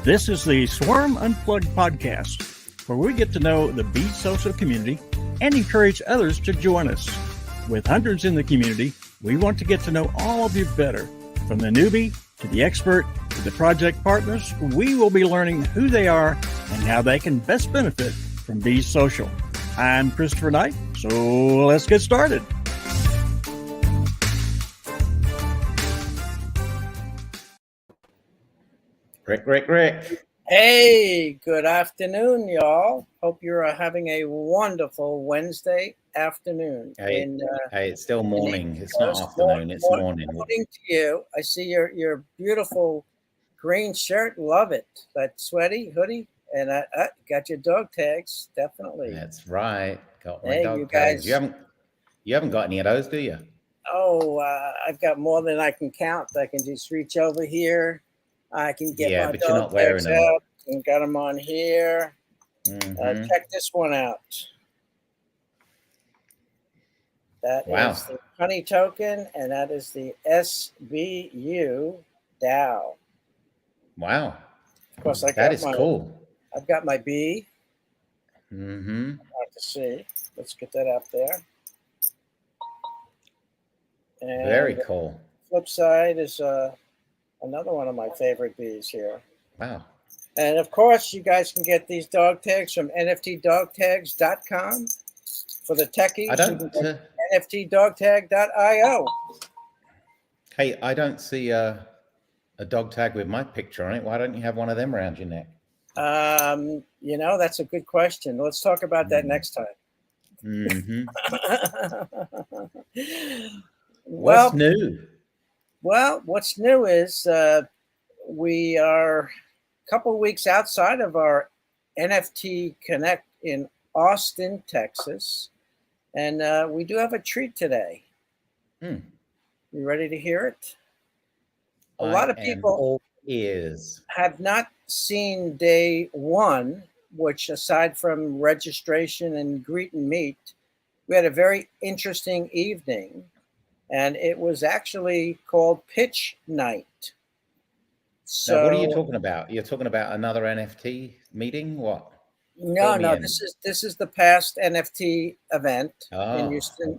This is the Swarm Unplugged podcast, where we get to know the Be Social community and encourage others to join us. With hundreds in the community, we want to get to know all of you better. From the newbie to the expert to the project partners, we will be learning who they are and how they can best benefit from Be Social. I'm Christopher Knight, so let's get started. Rick. Hey, good afternoon, y'all. Hope you're having a wonderful Wednesday afternoon. Hey, it's still morning. It's not afternoon. It's morning. Morning to you. I see your beautiful green shirt. Love it. That sweaty hoodie, and I got your dog tags. Definitely. That's right. Got my Hey, dog you tags. guys. You haven't got any of those, do you? Oh, I've got more than I can count. I can just reach over here. I can get my but you're not dog wearing tags them. out and got them on here. Check this one out. That Wow. is the honey token, and that is the SVU DAO. Wow. Of course, That is cool. I've got my B. Mm-hmm. Hard to see. Let's get that up there. And Very cool. flip side is another one of my favorite bees here. Wow. And of course, you guys can get these dog tags from nftdogtags.com. For the techies, I don't. you can go nftdogtag.io. Hey, I don't see a dog tag with my picture on it. Why don't you have one of them around your neck? That's a good question. Let's talk about that next time. Mm-hmm. Well, What's new? Well, what's new is we are a couple weeks outside of our NFT Connect in Austin, Texas, and we do have a treat today. You ready to hear it? A lot of people have not seen day one, which aside from registration and greet and meet, we had a very interesting evening. And it was actually called Pitch Night. So, now, what are you talking about? You're talking about another NFT meeting? What? No. This is the past NFT event in Houston,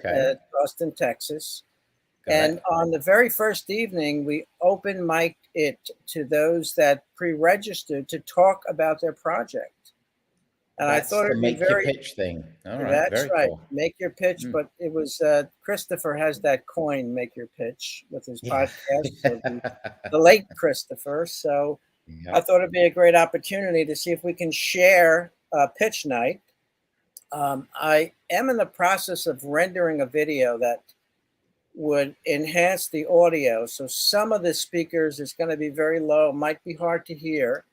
Austin, Texas. And on the very first evening, we open mic'd it to those that pre-registered to talk about their project. And that's I thought it'd make be very your pitch thing. All right, that's very right. Cool. Make your pitch, but it was Christopher has that coin, make your pitch, with his podcast. So the late Christopher. So I thought it'd be a great opportunity to see if we can share Pitch Night. I am in the process of rendering a video that would enhance the audio. So some of the speakers is going to be very low, might be hard to hear.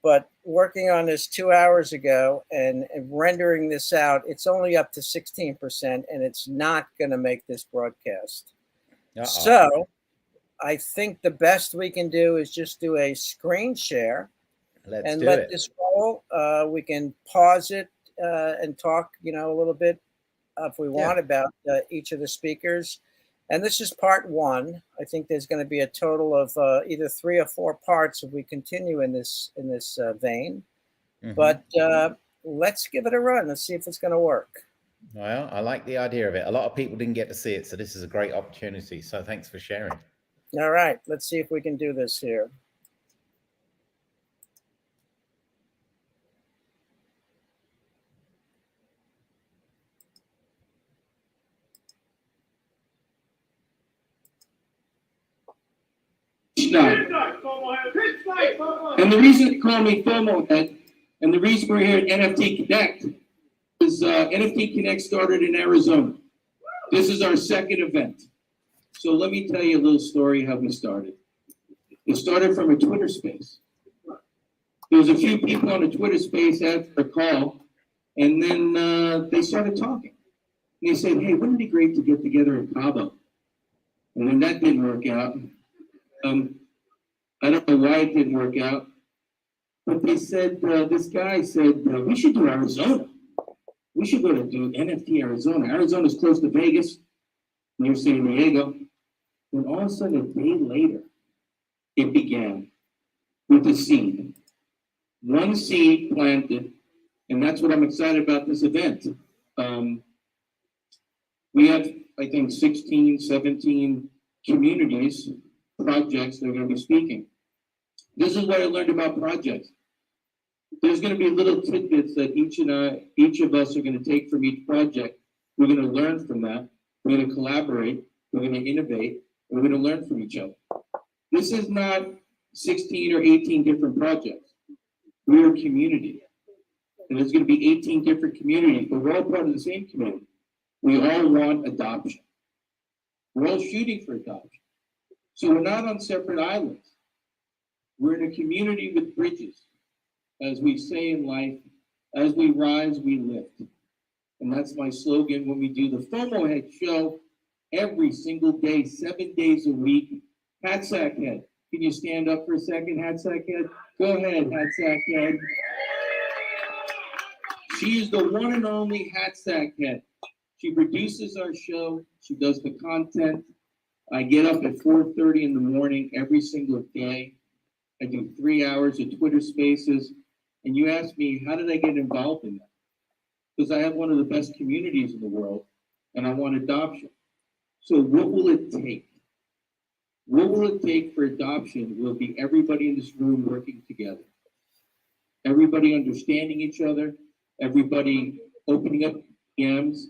But working on this 2 hours ago and rendering this out, it's only up to 16%, and it's not going to make this broadcast. So I think the best we can do is just do a screen share and let this roll. We can pause it and talk, a little bit if we want about each of the speakers. And this is part one. I think there's going to be a total of either 3 or 4 parts if we continue in this vein. But let's give it a run. Let's see if it's going to work. Well, I like the idea of it. A lot of people didn't get to see it, so this is a great opportunity. So thanks for sharing. All right. Let's see if we can do this here. And the reason they call me FOMO Head, and the reason we're here at NFT Connect, is NFT Connect started in Arizona. This is our second event. So let me tell you a little story how we started. It started from a Twitter space. There was a few people on the Twitter space after a call, and then they started talking. And they said, hey, wouldn't it be great to get together in Cabo? And when that didn't work out, I don't know why it didn't work out, but they said, this guy said, we should do Arizona. We should go to do NFT Arizona. Arizona's close to Vegas, near San Diego. And all of a sudden, a day later, it began. with a seed. One seed planted, and that's what I'm excited about this event. We have, I think, 16, 17 communities, projects that are going to be speaking. This is what I learned about projects. There's going to be little tidbits that each of us are going to take from each project. We're going to learn from that. We're going to collaborate. We're going to innovate. We're going to learn from each other. This is not 16 or 18 different projects. We're a community. And there's going to be 18 different communities, but we're all part of the same community. We all want adoption. We're all shooting for adoption. So we're not on separate islands. We're in a community with bridges. As we say in life, as we rise, we lift. And that's my slogan when we do the FOMO Head show every single day, 7 days a week. Hat Sack Head, can you stand up for a second, Hat Sack Head? Go ahead, Hat Sack Head. She is the one and only Hat Sack Head. She produces our show. She does the content. I get up at 4:30 in the morning every single day. I do 3 hours of Twitter Spaces. And you ask me, how did I get involved in that? Because I have one of the best communities in the world, and I want adoption. So what will it take? What will it take for adoption will be everybody in this room working together. Everybody understanding each other, everybody opening up DMs.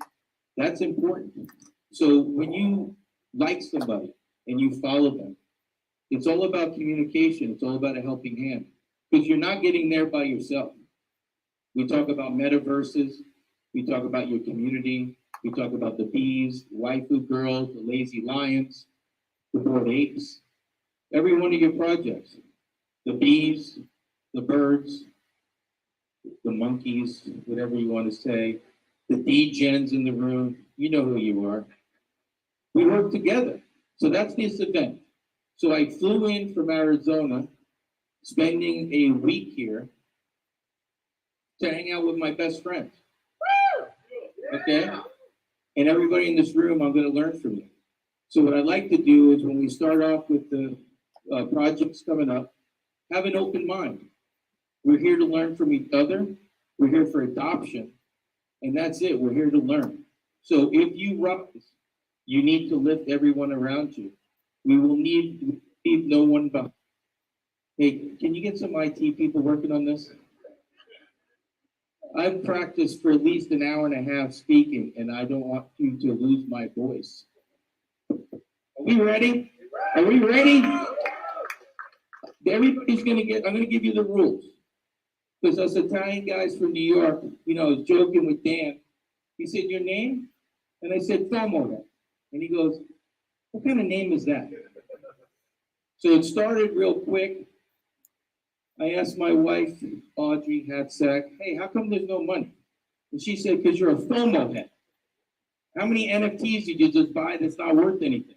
That's important. So when you like somebody and you follow them, it's all about communication. It's all about a helping hand. Because you're not getting there by yourself. We talk about metaverses. We talk about your community. We talk about the bees, waifu girls, the lazy lions, the bored apes. Every one of your projects, the bees, the birds, the monkeys, whatever you want to say, the D-gens in the room, you know who you are. We work together. So that's this event. So I flew in from Arizona, spending a week here to hang out with my best friends. Okay? And everybody in this room, I'm going to learn from you. So what I like to do is when we start off with the projects coming up, have an open mind. We're here to learn from each other. We're here for adoption. And that's it. We're here to learn. So if you rise, you need to lift everyone around you. We will leave no one behind. Hey, can you get some IT people working on this? I've practiced for at least an hour and a half speaking, and I don't want you to lose my voice. Are we ready? Are we ready? Everybody's I'm gonna give you the rules. Because us Italian guys from New York, I was joking with Dan. He said, your name? And I said, FOMO. And he goes, what kind of name is that? So it started real quick. I asked my wife, Audrey Hatsack, hey, how come there's no money? And she said, because you're a FOMO head. How many NFTs did you just buy that's not worth anything?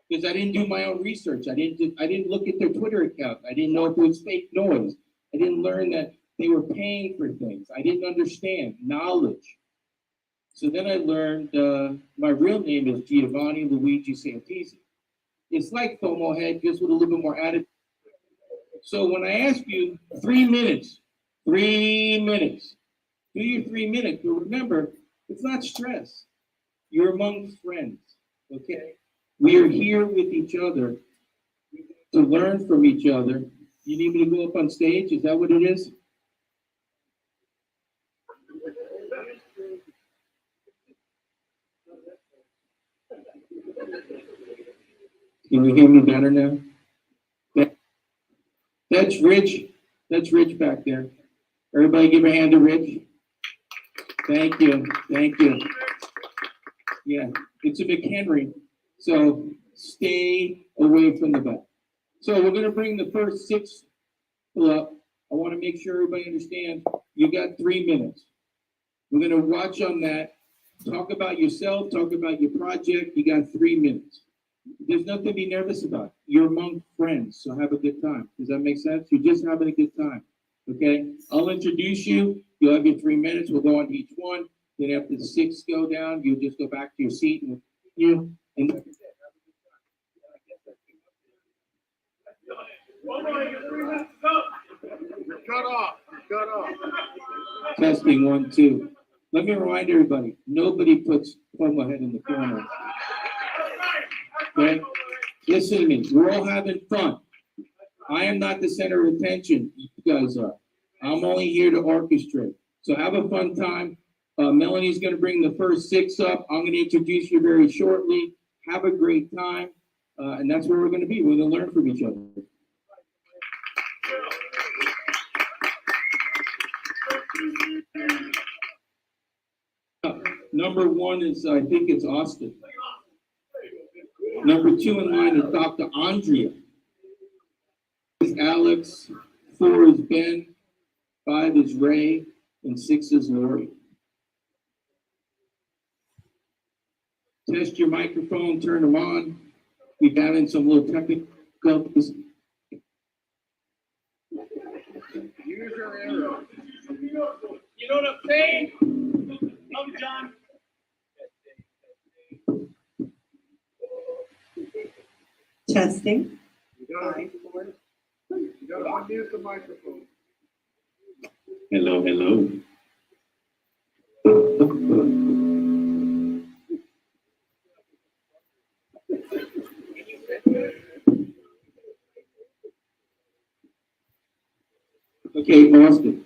Because I didn't do my own research. I didn't look at their Twitter account. I didn't know if it was fake noise. I didn't learn that they were paying for things. I didn't understand knowledge. So then I learned my real name is Giovanni Luigi Santisi. It's like FOMO head, just with a little bit more attitude. So when I ask you 3 minutes, do your 3 minutes. But remember, it's not stress. You're among friends, okay? We are here with each other to learn from each other. You need me to go up on stage? Is that what it is? Can you hear me better now? That's Rich. That's Rich back there. Everybody give a hand to Rich. Thank you. Thank you. Yeah, it's a McHenry. So stay away from the back. So we're going to bring the first 6 up. I want to make sure everybody understands you got 3 minutes. We're going to watch on that. Talk about yourself. Talk about your project. You got 3 minutes. There's nothing to be nervous about. You're among friends, so have a good time. Does that make sense? You're just having a good time, okay? I'll introduce you. You'll have your 3 minutes. We'll go on to each one. Then after the 6 go down, you'll just go back to your seat and Cut off. Testing 1, 2. Let me remind everybody, nobody puts Cuomo head in the corner. Okay? Listen to me. We're all having fun. I am not the center of attention. You guys are. I'm only here to orchestrate. So have a fun time. Melanie's going to bring the first 6 up. I'm going to introduce you very shortly. Have a great time. And that's where we're going to be. We're going to learn from each other. Number 1 is, I think it's Austin. Number 2 in line is Dr. Andrea. Is Alex. 4 is Ben. 5 is Ray. And 6 is Lori. Test your microphone, turn them on. We've having some little technical. Use your arrow. You know what I'm saying? Love you, John. Testing. You gotta unmute the microphone. Hello, hello. Okay, Austin.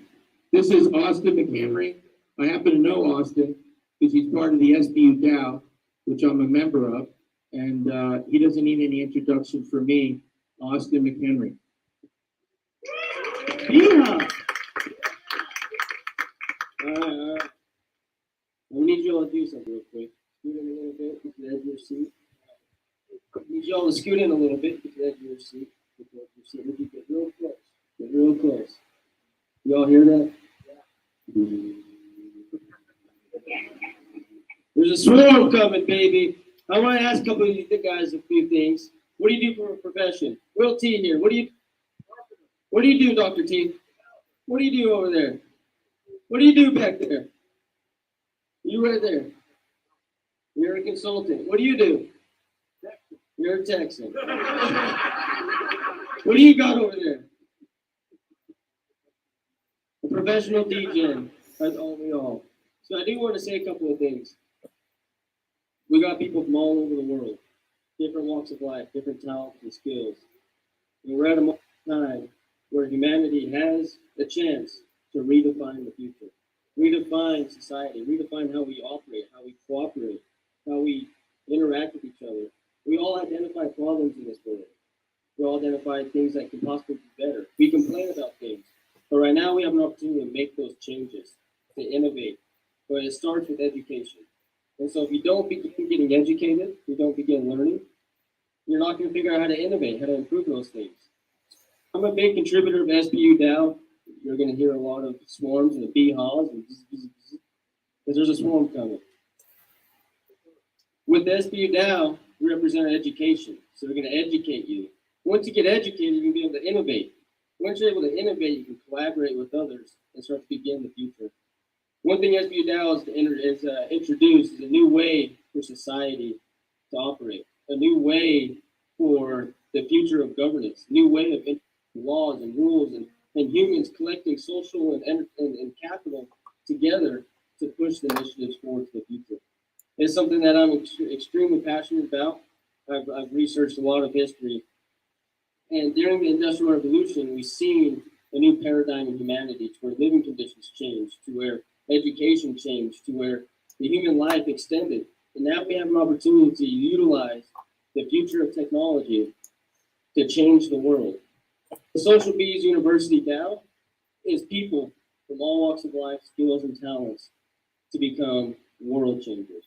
This is Austin McHenry. I happen to know Austin because he's part of the SBU DAO, which I'm a member of, and he doesn't need any introduction from me. Austin McHenry. Yeah. I need you all to do something real quick. Scoot in a little bit to the edge of your seat. I need you all to scoot in a little bit to the edge of your seat. If you get real close. Get real close. You all hear that? There's a swarm coming, baby. I want to ask a couple of you guys a few things. What do you do for a profession? Will T here. What do you do, Dr. T? What do you do over there? What do you do back there? You right there. You're a consultant. What do you do? You're a Texan. What do you got over there? A professional DJ. That's all we all. So I do want to say a couple of things. We got people from all over the world, different walks of life, different talents and skills. And we're at a moment in time where humanity has a chance to redefine the future, redefine society, redefine how we operate, how we cooperate, how we interact with each other. We all identify problems in this world. We all identify things that can possibly be better. We complain about things, but right now we have an opportunity to make those changes, to innovate. But it starts with education. And so if you don't begin getting educated, you don't begin learning, you're not going to figure out how to innovate, how to improve those things. I'm a big contributor of SBU DAO. You're going to hear a lot of swarms and the bee haws, because there's a swarm coming. With the SBU DAO, we represent education. So we're going to educate you. Once you get educated, you can be able to innovate. Once you're able to innovate, you can collaborate with others and start to begin the future. One thing SBU DAO is introduced is a new way for society to operate, a new way for the future of governance, a new way of laws and rules and humans collecting social and capital together to push the initiatives forward to the future. It's something that I'm extremely passionate about. I've researched a lot of history. And during the Industrial Revolution, we've seen a new paradigm in humanity to where living conditions changed, to where education changed, to where the human life extended. And now we have an opportunity to utilize the future of technology to change the world. The Social Bees University DAO is people from all walks of life, skills, and talents to become world changers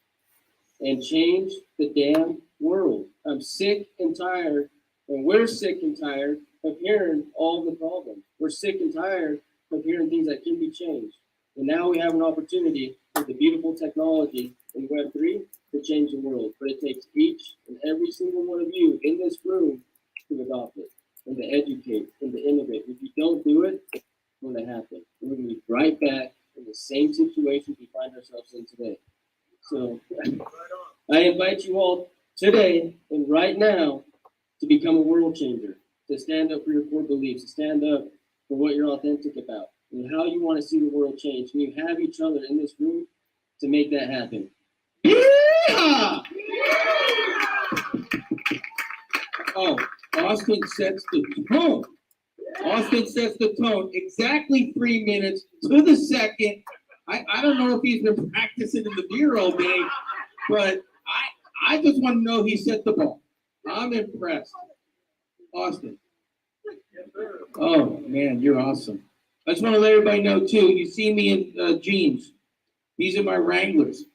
and change the damn world. I'm sick and tired, and we're sick and tired of hearing all the problems. We're sick and tired of hearing things that can be changed. And now we have an opportunity with the beautiful technology in Web3 to change the world. But it takes each and every single one of you in this room to adopt it and to educate and to innovate. If you don't do it, it's going to happen. We're going to be right back in the same situation we find ourselves in today. So I invite you all today and right now to become a world changer, to stand up for your core beliefs, to stand up for what you're authentic about, and how you want to see the world change. And you have each other in this room to make that happen. Yeah! Oh, Austin sets the tone. Austin sets the tone exactly 3 minutes to the second. I don't know if he's been practicing in the mirror all day, but I just want to know he set the ball. I'm impressed. Austin. Oh, man, you're awesome. I just want to let everybody know, too, you see me in jeans. These are my Wranglers.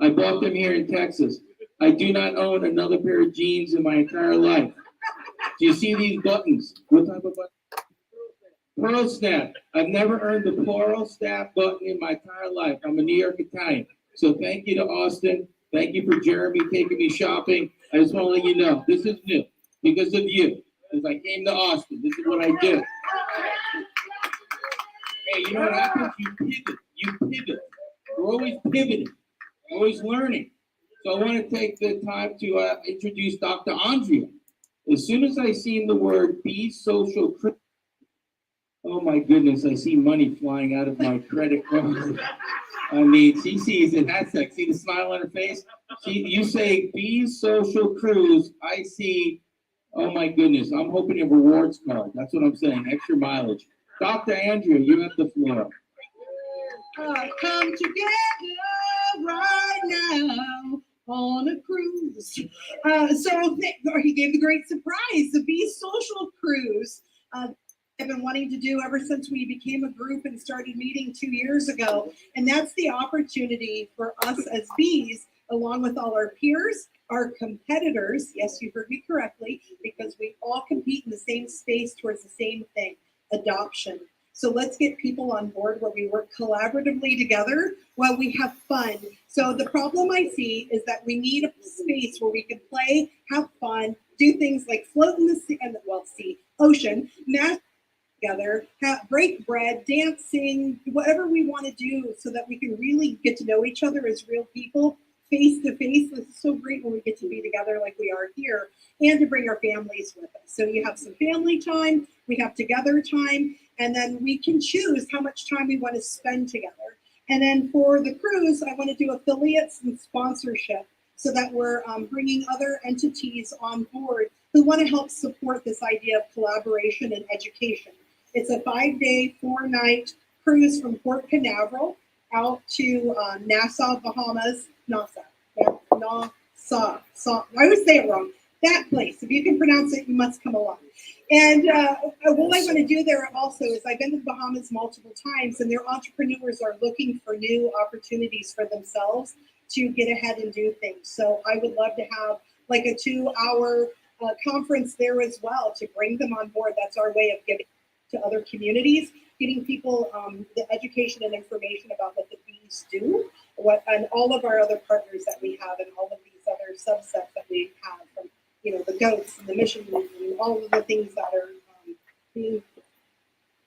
I bought them here in Texas. I do not own another pair of jeans in my entire life. Do you see these buttons? What type of button? Pearl snap. I've never earned the pearl snap button in my entire life. I'm a New York Italian. So thank you to Austin. Thank you for Jeremy taking me shopping. I just want to let you know, this is new because of you. Because I came to Austin. This is what I do. Hey, you know what happens? You pivot. You pivot. We're always pivoting. We're always learning. So I want to take the time to introduce Dr. Andrea. As soon as I seen the word be social critical, oh my goodness, I see money flying out of my credit card. I mean, she sees it. That's like, see the smile on her face? You say be social cruise. I see, oh my goodness, I'm hoping a rewards card. That's what I'm saying, extra mileage. Dr. Andrea, you have the floor. Come together right now on a cruise. He gave the great surprise, the Be Social Cruise. I've been wanting to do ever since we became a group and started meeting 2 years ago. And that's the opportunity for us as bees, along with all our peers, our competitors. Yes, you heard me correctly, because we all compete in the same space towards the same thing, adoption. So let's get people on board where we work collaboratively together while we have fun. So the problem I see is that we need a space where we can play, have fun, do things like float in the ocean, mash together, break bread, dancing, whatever we want to do so that we can really get to know each other as real people, face to face. This is so great when we get to be together like we are here, and to bring our families with us. So you have some family time, we have together time, and then we can choose how much time we want to spend together. And then for the cruise, I want to do affiliates and sponsorship so that we're bringing other entities on board who want to help support this idea of collaboration and education. It's a 5-day, 4-night cruise from Port Canaveral out to Nassau, Bahamas. Nassau. I always say it wrong. That place. If you can pronounce it, you must come along. And what I want to do there also is I've been to the Bahamas multiple times, and their entrepreneurs are looking for new opportunities for themselves to get ahead and do things. So I would love to have like a 2-hour conference there as well to bring them on board. That's our way of giving to other communities, getting people the education and information about what the bees do, and all of our other partners that we have, and all of these other subsets that we have, from the goats and the mission movement, and all of the things that are being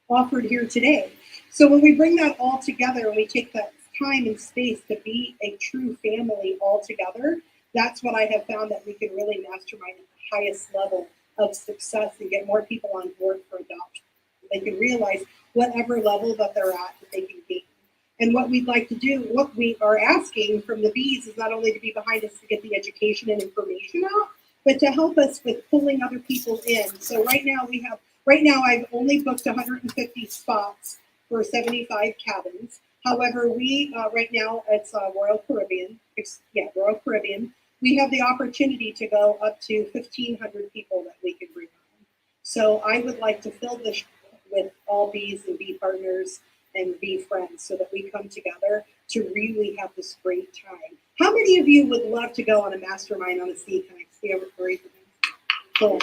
offered here today. So when we bring that all together and we take that time and space to be a true family all together, that's what I have found that we can really mastermind at the highest level of success and get more people on board for adoption. They can realize whatever level that they're at, that they can gain. And what we'd like to do, what we are asking from the bees, is not only to be behind us to get the education and information out, but to help us with pulling other people in. So right now I've only booked 150 spots for 75 cabins. However, we right now it's Royal Caribbean. We have the opportunity to go up to 1,500 people that we can bring on. So I would like to fill this with all bees and bee partners and bee friends so that we come together to really have this great time. How many of you would love to go on a mastermind on a sea? Can I see a great? Cool.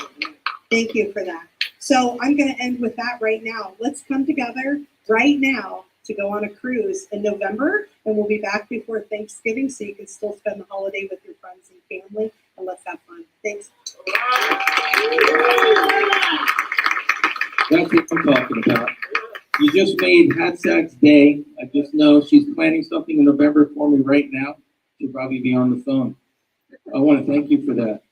Thank you for that. So I'm going to end with that right now. Let's come together right now to go on a cruise in November, and we'll be back before Thanksgiving, so you can still spend the holiday with your friends and family, and let's have fun. Thanks. That's what I'm talking about. You just made Hatzak's day. I just know she's planning something in November for me right now. She'll probably be on the phone. I want to thank you for that.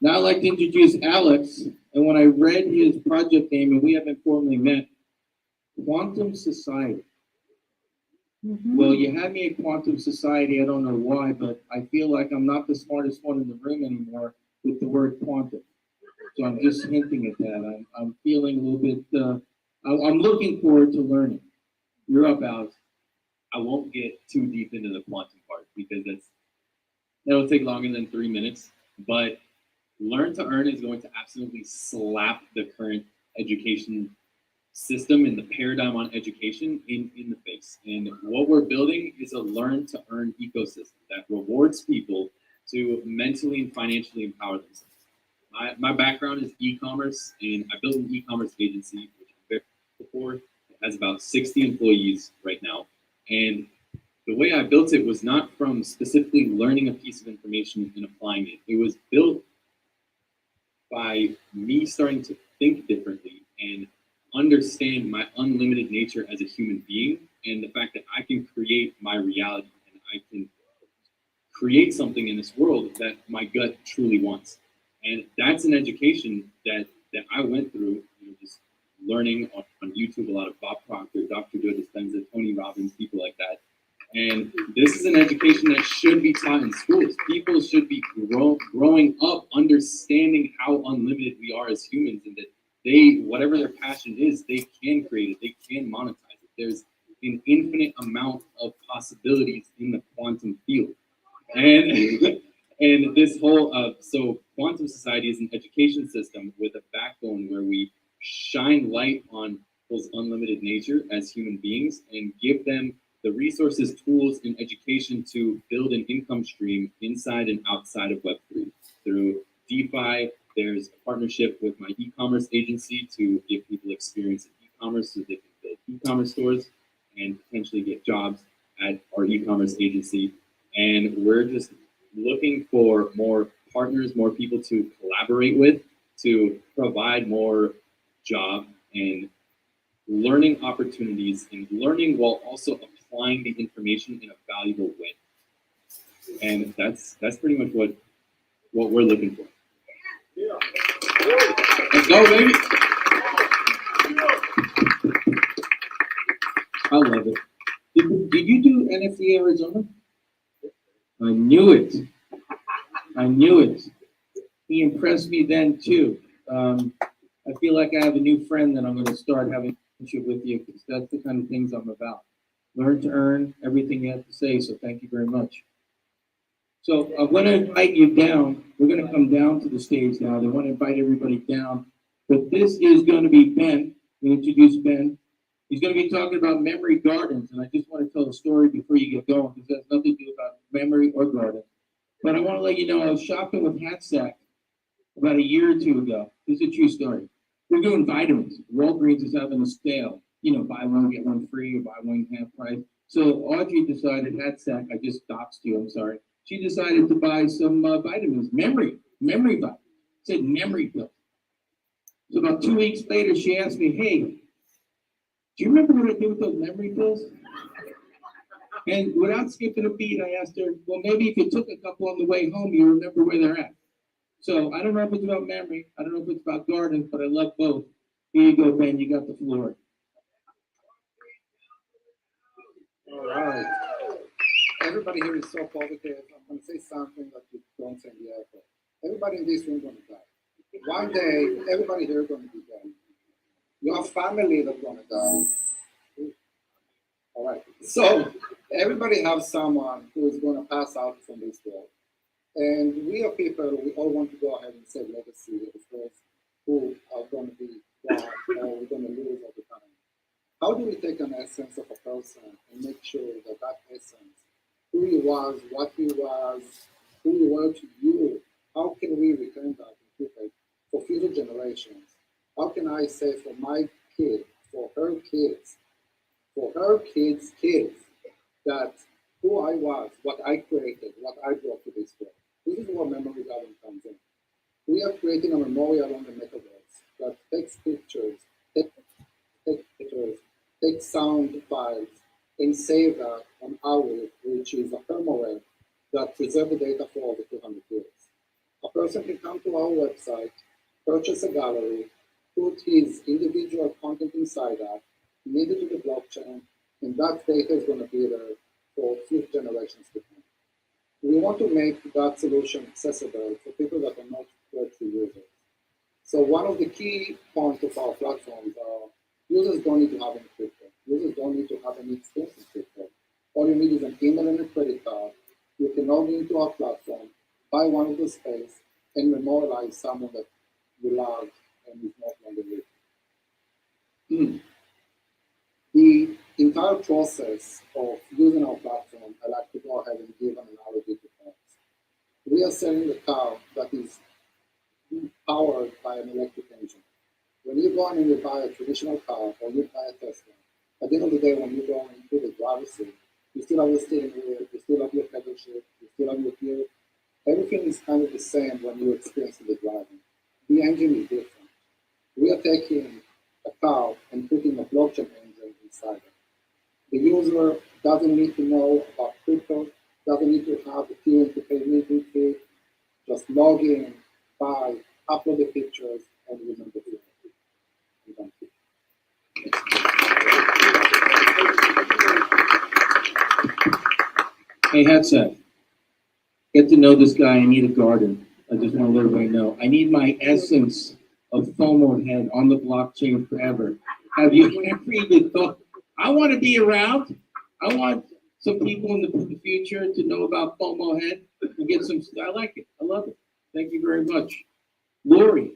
Now I'd like to introduce Alex. And when I read his project name, and we haven't formally met, Quantum Society. Well, you had me at Quantum Society. I don't know why, but I feel like I'm not the smartest one in the room anymore with the word quantum. So I'm just hinting at that. I'm feeling a little bit, I'm looking forward to learning. You're up, Alex. I won't get too deep into the quantum part because that'll take longer than 3 minutes. But Learn to Earn is going to absolutely slap the current education system and the paradigm on education in the face. And what we're building is a learn to earn ecosystem that rewards people to mentally and financially empower themselves. My background is e-commerce, and I built an e-commerce agency, which I built before. It has about 60 employees right now. And the way I built it was not from specifically learning a piece of information and applying it. It was built by me starting to think differently and understand my unlimited nature as a human being, and the fact that I can create my reality and I can create something in this world that my gut truly wants. And that's an education that I went through, just learning on YouTube, a lot of Bob Proctor, Dr. Joe Dispenza, Tony Robbins, people like that. And this is an education that should be taught in schools. People should be growing up understanding how unlimited we are as humans, and that they, whatever their passion is, they can create it, they can monetize it. There's an infinite amount of possibilities in the quantum field. And and this whole, so Quantum Society is an education system with a backbone where we shine light on people's unlimited nature as human beings and give them the resources, tools, and education to build an income stream inside and outside of Web3. Through DeFi, there's a partnership with my e-commerce agency to give people experience in e-commerce so they can build e-commerce stores and potentially get jobs at our e-commerce agency. And we're just looking for more partners, more people to collaborate with, to provide more job and learning opportunities, and learning while also applying the information in a valuable way. And that's pretty much what we're looking for. Let's go, baby. I love it. Did you do NFT Arizona? I knew it. I knew it. He impressed me then too. I feel like I have a new friend that I'm going to start having a relationship with you, because that's the kind of things I'm about. Learn to earn everything you have to say. So thank you very much. So I want to invite you down. We're going to come down to the stage now. They want to invite everybody down. But this is going to be Ben. We'll introduce Ben. He's going to be talking about memory gardens. And I just want to tell a story before you get going, because it has nothing to do about memory or garden. But I want to let you know, I was shopping with Hatsack about a year or two ago. This is a true story. We're doing vitamins. Walgreens is having a sale. Buy one, get one free, or buy one half price. So Audrey decided, Hatsack, I just doxed you, I'm sorry. She decided to buy some vitamins, memory vitamins. It said memory pills. So about 2 weeks later, she asked me, hey, do you remember what I did with those memory pills? And without skipping a beat, I asked her, well, maybe if you took a couple on the way home, you remember where they're at. So I don't know if it's about memory. I don't know if it's about gardens, but I love both. Here you go, Ben. You got the floor. All right. Everybody here is so positive. I'm going to say something that you don't say in the airport. Everybody in this room is going to die. One day, everybody here is going to be dead. Your family that's going to die. All right. So everybody has someone who is going to pass out from this world. And we are people, we all want to go ahead and say legacy, of course, who are going to be gone or we're going to lose over time. How do we take an essence of a person and make sure that that essence, who he was, what he was, who he was to you, how can we return that and keep it for future generations? How can I say for my kid, for her kids, that who I was, what I created, what I brought to this world? This is where memory garden comes in. We are creating a memorial on the metaverse that takes pictures, take sound files, and save that on OWL, which is a firmware that preserves the data for over 200 years. A person can come to our website, purchase a gallery, put his individual content inside that, made it to the blockchain, and that data is going to be there for future generations to come. We want to make that solution accessible for people that are not Web3 users. So one of the key points of our platforms are users don't need to have any crypto. Users don't need to have any experience in crypto. All you need is an email and a credit card. You can log into our platform, buy one of the space, and memorialize someone that you love and is not longer living. The entire process of using our platform, I like to go ahead and give an analogy to cars. We are selling a car that is powered by an electric engine. When you go and you buy a traditional car or you buy a Tesla, at the end of the day, when you go into the driver's seat, you still have the steering wheel, you still have your pedal shift, you still have your gear. Everything is kind of the same when you experience the driving. The engine is different. We are taking a car and putting a blockchain engine inside it. The user doesn't need to know about crypto, doesn't need to have the team to pay meeting fee, just log in, buy, upload the pictures, and remember the thank you. Hey, headset. Get to know this guy. I need a garden. I just want to let everybody know. I need my essence of FOMO head on the blockchain forever. Have you ever even thought, I want to be around? I want some people in the future to know about FOMO head and get some, I like it. I love it. Thank you very much. Lori,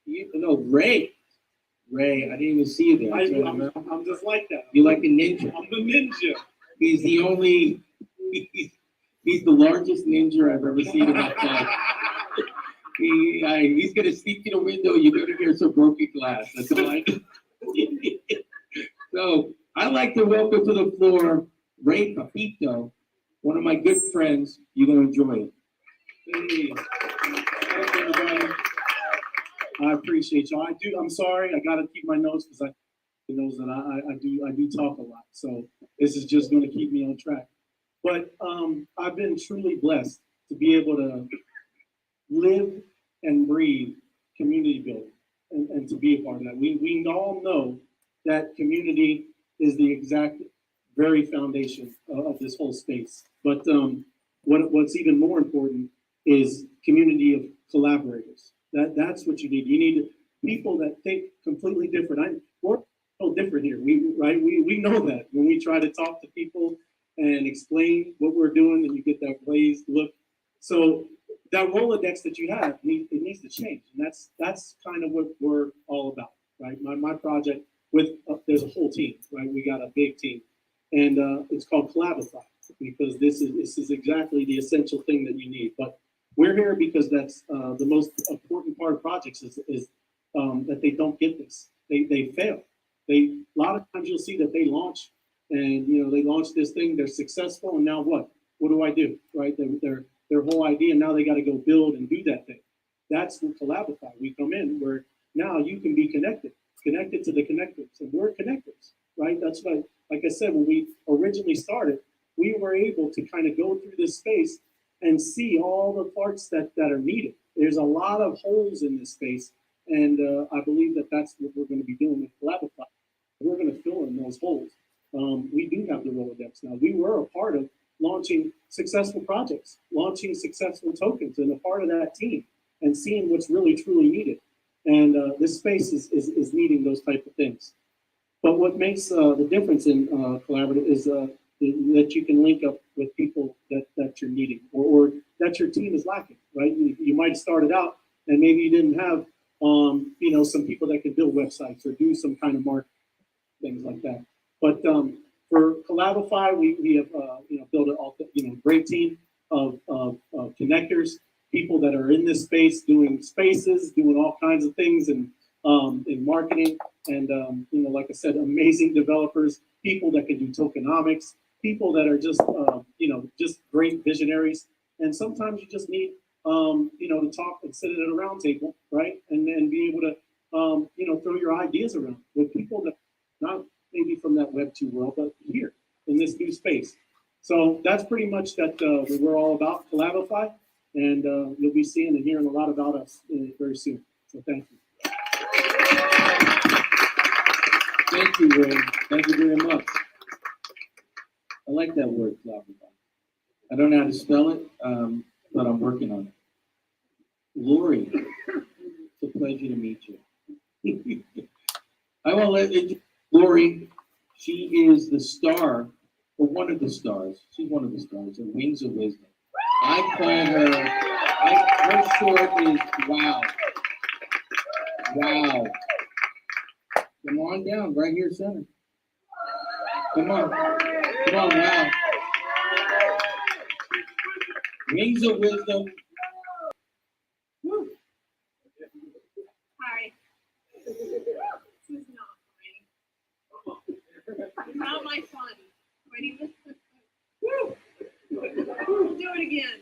Ray. Ray, I didn't even see you there. I'm just like that. You like a ninja? I'm the ninja. He's the only, he's the largest ninja I've ever seen in my life. He's gonna sneak in a window. You're gonna hear some broken glass. That's all I do. So I'd like to welcome to the floor Ray Papito, one of my good friends. You're gonna enjoy it. Hey, thanks everybody. I appreciate y'all. I'm sorry. I gotta keep my notes because he knows that I do talk a lot. So this is just going to keep me on track. But I've been truly blessed to be able to live and breathe community building and to be a part of that. We all know that community is the exact very foundation of this whole space. But what's even more important is community of collaborators. That's what you need. You need people that think completely different. We're so different here. We know that when we try to talk to people and explain what we're doing, and you get that glazed look. So that Rolodex that you have, it needs to change, and that's kind of what we're all about, right? My project with there's a whole team, right? We got a big team, and it's called Collaborative because this is exactly the essential thing that you need. But we're here because that's the most important part of projects is that they don't get this. They fail. A lot of times you'll see that they launch and they launch this thing, they're successful, and now what? What do I do? Right? Their whole idea, and now they got to go build and do that thing. That's what Collaborative. We come in where now you can be connected to the connectors, and we're connectors, right? That's why, like I said, when we originally started, we were able to kind of go through this space and see all the parts that are needed. There's a lot of holes in this space, and I believe that that's what we're going to be doing with Collaborative. We're going to fill in those holes. We do have the Rolodex now. We were a part of launching successful projects, launching successful tokens, and a part of that team, and seeing what's really truly needed. And this space is needing those type of things. But what makes the difference in Collaborative is that you can link up with people that you're needing or that your team is lacking, right? You might have started out and maybe you didn't have some people that can build websites or do some kind of marketing, things like that. But for Collaborative, we have built a great team of connectors, people that are in this space doing spaces, doing all kinds of things in marketing, and like I said, amazing developers, people that can do tokenomics, people that are just just great visionaries. And sometimes you just need to talk and sit at a round table, right? And then be able to throw your ideas around with people that not maybe from that Web 2 world, but here in this new space. So that's pretty much what we're all about, Collaborative, and you'll be seeing and hearing a lot about us very soon. So thank you. Thank you, Ray. Thank you very much. I like that word, flabbergasted. I don't know how to spell it, but I'm working on it. Lori, it's a pleasure to meet you. I want to let Lori, she is the star, or one of the stars. She's one of the stars of Wings of Wisdom. I call her, her short is wow. Wow. Come on down, right here, center. Come on. Come on, wow. Wings of Wisdom. Woo. Hi. This is not funny. Not my fun. My name is. Woo. We'll do it again.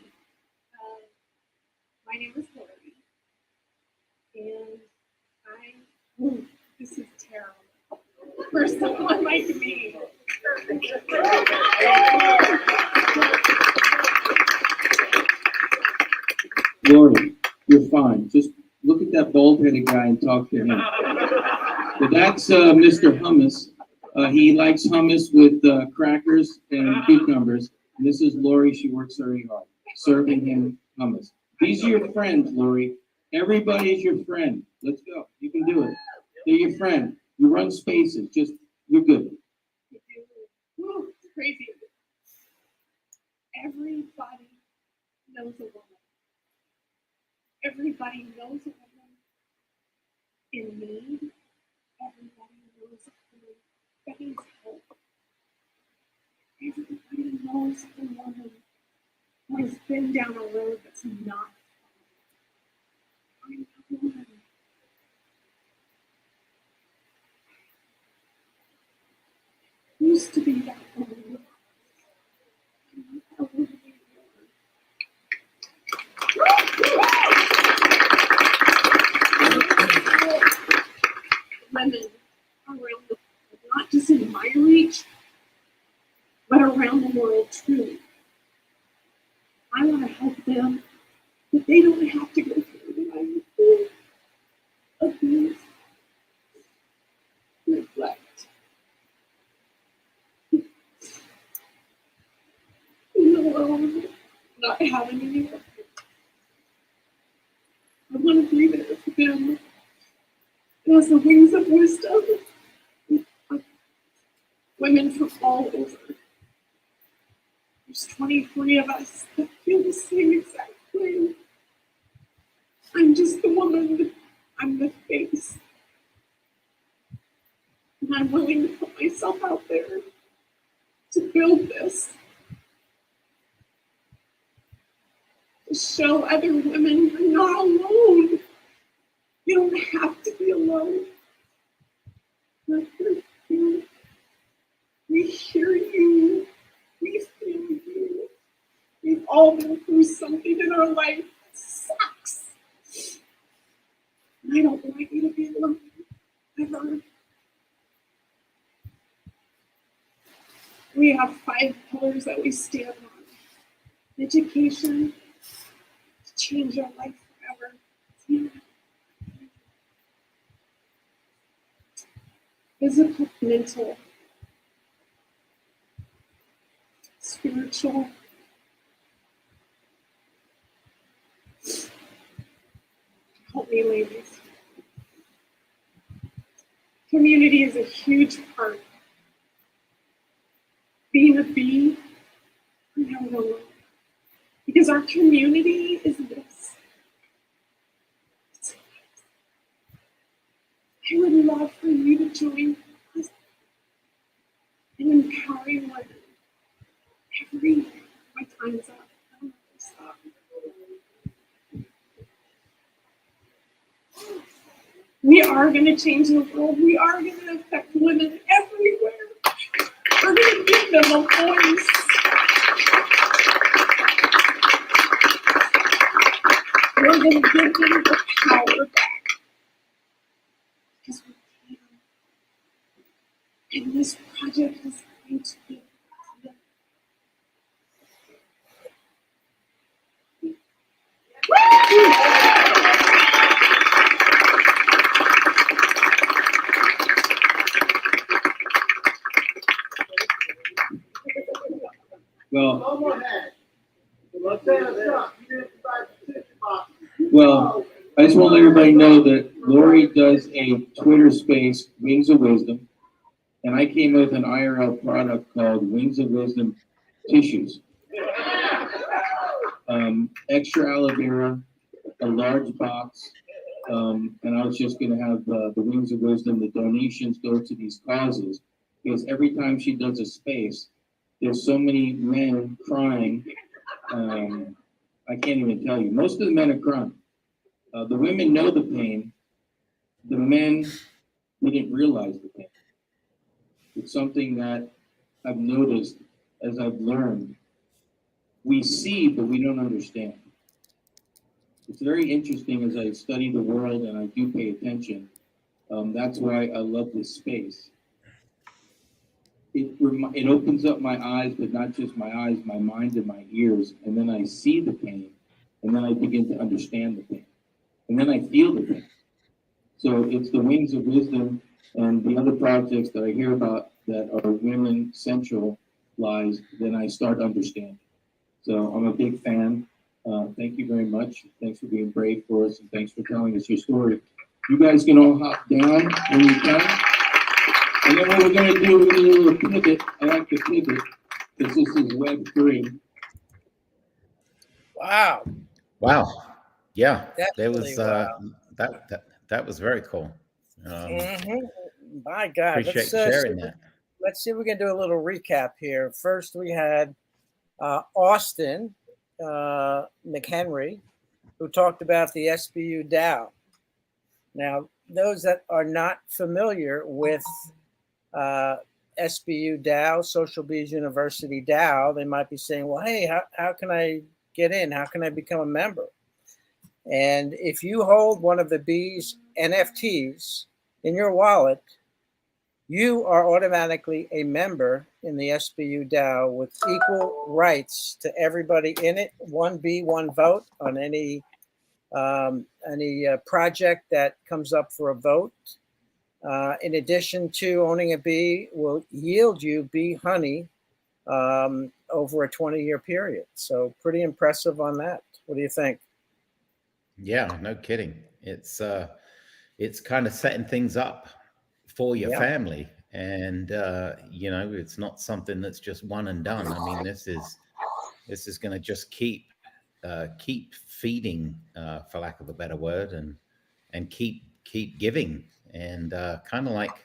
My name is Hillary, and this is terrible for someone like me. Lori, you're fine. Just look at that bald-headed guy and talk to him. But that's Mr. Hummus. He likes hummus with crackers and cucumbers. And this is Lori. She works very hard, serving him hummus. These are your friends, Lori. Everybody is your friend. Let's go. You can do it. They're your friend. You run spaces. Just, you're good. Woo, it's crazy. Everybody knows a woman. Everybody knows a woman in need. Everybody knows a woman that needs help. Everybody knows a woman who has been down a road that's not fun. I'm a woman. Used to be that woman. I'm not that woman women around the world, not just in my reach, but around the world too. I want to help them, but they don't have to go through what I went through. Abuse, neglect, being alone, not having anyone. I want to be there for them. As the Wings of Wisdom, women from all over. There's 23 of us that feel the same exact way. I'm just the woman. I'm the face. And I'm willing to put myself out there to build this. To show other women you're not alone. You don't have to be alone. We're here. We hear you. We feel you. We've all been through something in our life that sucks. And I don't want you to be alone ever. We have 5 pillars that we stand on. Education, to change your life forever. Physical, mental, spiritual, help me, ladies. Community is a huge part. Being a bee, I'm never alone. Because our community is this. I would love for you to join us in empowering women. My time's up. I don't have to stop. We are going to change the world. We are going to affect women everywhere. We're going to give them a voice. We're going to give them the power back. Because we can. And this project is going to be Well, I just want to let everybody know that Lori does a Twitter space, Wings of Wisdom, and I came with an IRL product called Wings of Wisdom Tissues. Extra aloe vera, a large box, and I was just going to have the Wings of Wisdom, the donations go to these causes, because every time she does a space, there's so many men crying. I can't even tell you. Most of the men are crying. The women know the pain. The men didn't realize the pain. It's something that I've noticed as I've learned. We see, but we don't understand. It's very interesting as I study the world and I do pay attention. That's why I love this space. It opens up my eyes, but not just my eyes, my mind and my ears. And then I see the pain, and then I begin to understand the pain. And then I feel the pain. So it's the Wings of Wisdom and the other projects that I hear about that are women centralized, then I start understanding. So I'm a big fan. Thank you very much. Thanks for being brave for us, and thanks for telling us your story. You guys can all hop down when you can. And then what we're going to do, we're going to do a little pivot. I like to pivot because this is Web3. Wow. Wow. Yeah, there Definitely was wow. that was very cool. My God. Appreciate sharing that. Let's see if we can do a little recap here. First, we had Austin McHenry, who talked about the SBU DAO. Now, those that are not familiar with SBU DAO, Social Bees University DAO, they might be saying, well, hey, how can I get in? How can I become a member? And if you hold one of the Bees NFTs in your wallet, you are automatically a member in the SBU DAO with equal rights to everybody in it. One bee, one vote on any project that comes up for a vote. In addition to owning a bee, will yield you bee honey over a 20-year period. So pretty impressive on that. What do you think? Yeah, no kidding. It's kind of setting things up for your family, and it's not something that's just one and done. I mean, this is going to just keep feeding, for lack of a better word, and keep giving, and kind of like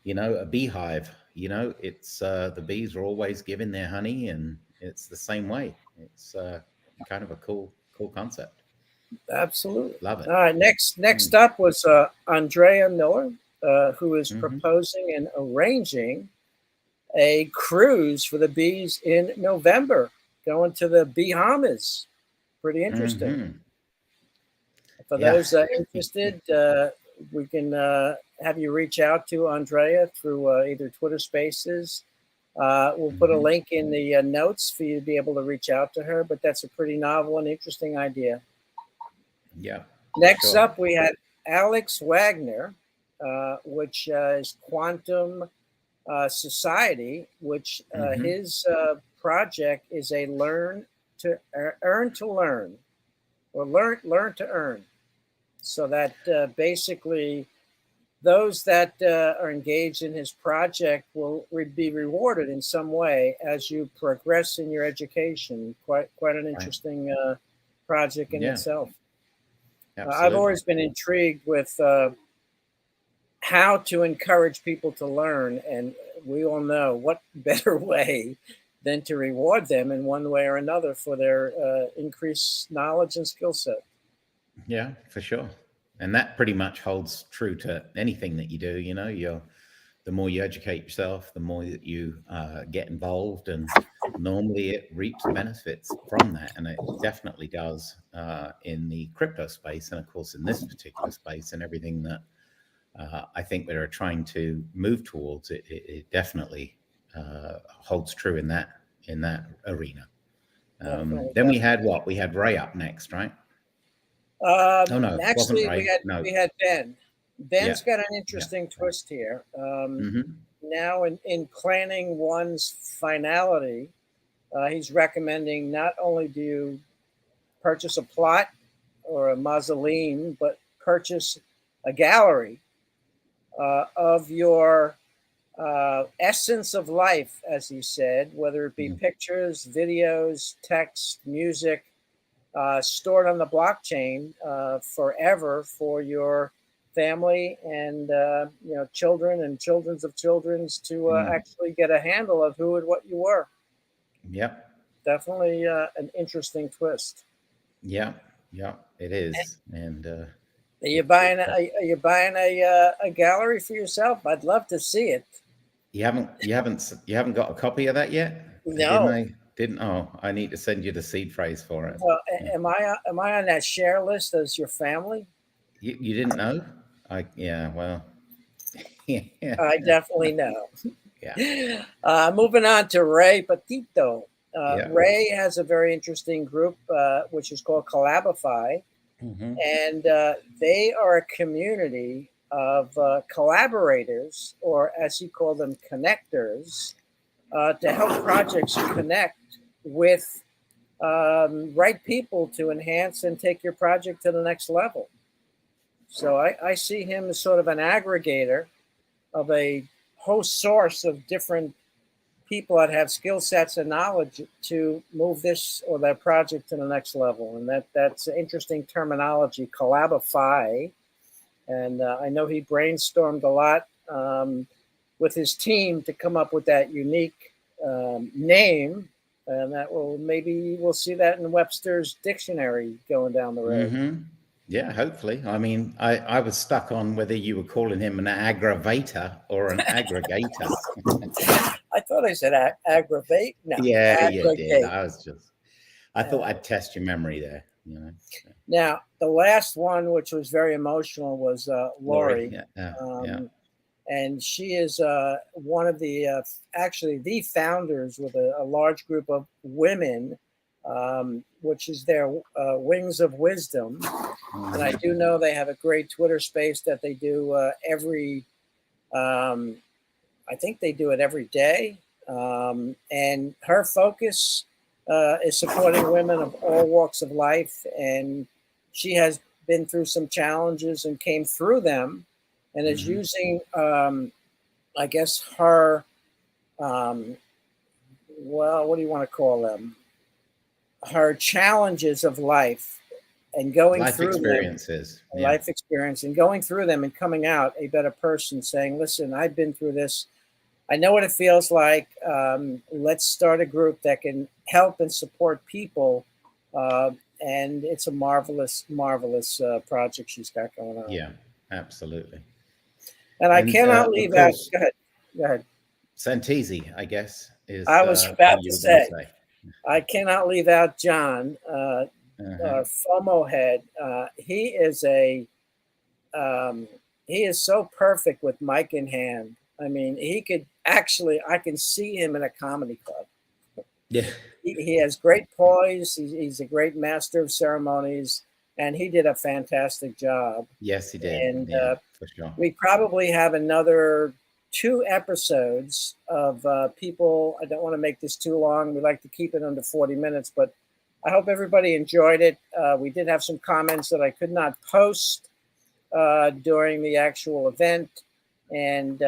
a beehive. It's the bees are always giving their honey, and it's the same way. It's kind of a cool concept. Absolutely. Love it. All right. Next up was Andrea Miller, who is proposing and arranging a cruise for the bees in November, going to the Bahamas. Pretty interesting. For those interested, we can have you reach out to Andrea through either Twitter Spaces. We'll put a link in the notes for you to be able to reach out to her, but that's a pretty novel and interesting idea. Yeah. Next up, we had Alex Wagner, which is Quantum Society, which his project is a learn to learn, or learn to earn. So that basically those that are engaged in his project will be rewarded in some way as you progress in your education. Quite an interesting project in itself. I've always been intrigued with how to encourage people to learn, and we all know what better way than to reward them in one way or another for their increased knowledge and skill set. Yeah, for sure. And that pretty much holds true to anything that you do. The more you educate yourself, the more that you get involved, and normally it reaps benefits from that. And it definitely does in the crypto space, and of course in this particular space, and everything that I think they're trying to move towards. It definitely holds true in that arena. Then we had what? We had Ray up next, right? No, actually, we had Ben. Ben's got an interesting twist here. Now, in planning one's finality, he's recommending not only do you purchase a plot or a mausoleum, but purchase a gallery of your essence of life, as he said, whether it be pictures, videos, text, music, stored on the blockchain forever for your family and children and children's of children's to actually get a handle of who and what you were. Yep. Definitely an interesting twist. Yeah, it is. And are you buying a gallery for yourself? I'd love to see it. you haven't got a copy of that yet? No. Didn't. Oh, I need to send you the seed phrase for it. Well, am I on that share list as your family? You didn't know? Well, yeah. I definitely know. Yeah. Moving on to Ray Petito. Yeah. Ray has a very interesting group, which is called Collabify. And they are a community of collaborators, or as he called them, connectors, to help projects connect with right people to enhance and take your project to the next level. So I see him as sort of an aggregator of a host source of different people that have skill sets and knowledge to move this or that project to the next level. And that's interesting terminology, Collabify. And I know he brainstormed a lot with his team to come up with that unique name. And that maybe we'll see that in Webster's dictionary going down the road. Yeah, hopefully. I mean, I was stuck on whether you were calling him an aggravator or an aggregator. I thought I said aggravate. No, yeah, aggregate. you did. I thought I'd test your memory there. You know. Now, the last one, which was very emotional, was Lori. And she is one of the, actually the founders with a large group of women, which is their Wings of Wisdom. And I do know they have a great Twitter space that they do I think they do it every day. And her focus is supporting women of all walks of life. And she has been through some challenges and came through them, and is using, I guess, her, what do you want to call them? Her challenges of life and going through experiences. them, life experience, and going through them and coming out a better person, saying, listen, I've been through this. I know what it feels like. Let's start a group that can help and support people. And it's a marvelous, marvelous project she's got going on. Yeah, absolutely. And I cannot leave out. Go ahead. Santisi, I guess, is. I was about to say. I cannot leave out John, our FOMO head. He is so perfect with mic in hand. I mean, I can see him in a comedy club. Yeah. He has great poise. He's a great master of ceremonies, and he did a fantastic job. Yes, he did. And for sure. We probably have another 2 episodes of people. I don't want to make this too long. We like to keep it under 40 minutes, but I hope everybody enjoyed it. We did have some comments that I could not post during the actual event. And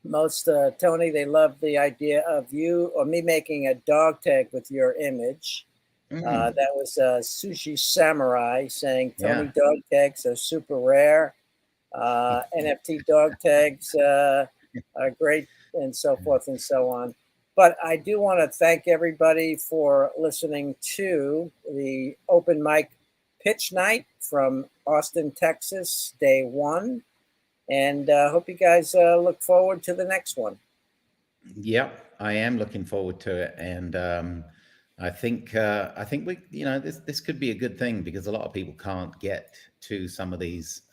most, Tony, they love the idea of you or me making a dog tag with your image. That was Sushi Samurai saying, Tony, dog tags are super rare. NFT dog tags are great, and so forth and so on. But I do want to thank everybody for listening to the open mic pitch night from Austin, Texas, day 1. And hope you guys look forward to the next one. Yep, I am looking forward to it. And I think we, this could be a good thing, because a lot of people can't get to some of these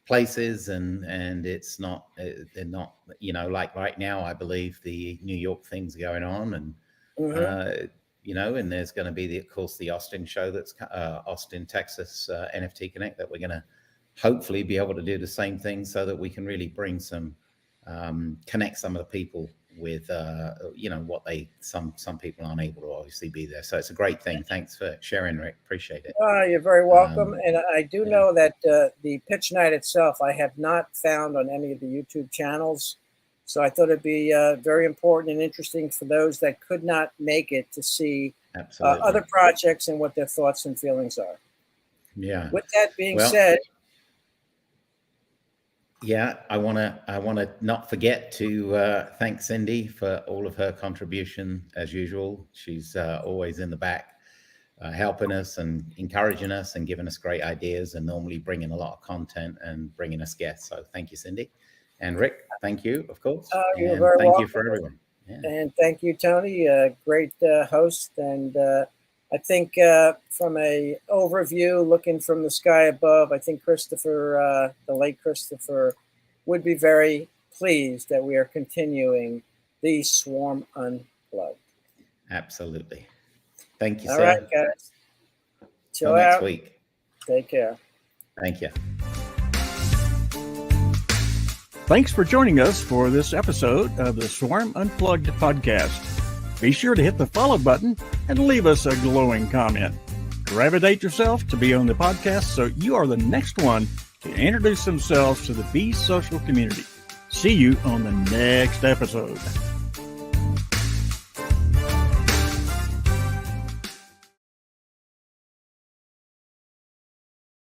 places, and it's not, they're not, like right now, I believe the New York thing's going on, and and there's going to be of course the Austin show, that's Austin, Texas, NFT Connect, that we're going to hopefully be able to do the same thing, so that we can really bring some, connect some of the people with what some people aren't able to obviously be there. So it's a great thing. Thanks for sharing, Rick. Appreciate it. You're very welcome. And I do know that the pitch night itself, I have not found on any of the YouTube channels. So I thought it'd be very important and interesting for those that could not make it to see other projects and what their thoughts and feelings are. Yeah. With that being said, yeah, I wanna not forget to thank Cindy for all of her contribution as usual. She's always in the back, helping us and encouraging us and giving us great ideas, and normally bringing a lot of content and bringing us guests. So thank you, Cindy. And Rick, thank you, of course. You're and very thank welcome. you for everyone. Yeah. And thank you, Tony, great host. And I think from a overview, looking from the sky above, I think Christopher, the late Christopher, would be very pleased that we are continuing the Swarm Unplugged. Absolutely. Thank you, All sir. right, guys. Till next week. Take care. Thank you. Thanks for joining us for this episode of the Swarm Unplugged podcast. Be sure to hit the follow button and leave us a glowing comment. Gravitate yourself to be on the podcast so you are the next one to introduce themselves to the Be Social community. See you on the next episode.